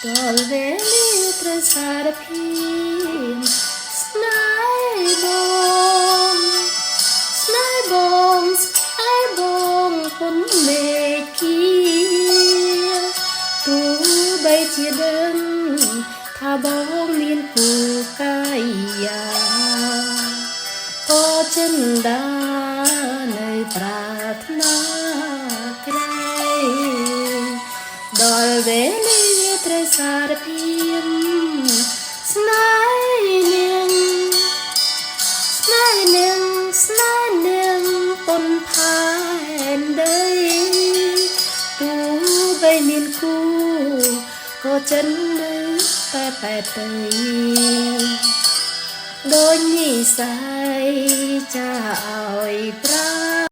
ដល់វេលាត្រូវសារភាពស្នេហ៍បងស្នេហ៍បងស្នេហ៍បងពុនមេឃាទោះបីជាដឹងថាបងមានគូកាយាក៏ចិនដានៅប្រាថ្នាក្រៃដល់វេលាត្រូវសារភាពស្នេហ៍នាងស្នេហ៍នាងស្នេហ៍នាងពុនផែនដីទោះបីមានគូក៏ចិននៅតែបែបទៅដោយនិស្ស័យចាឲ្យប្រា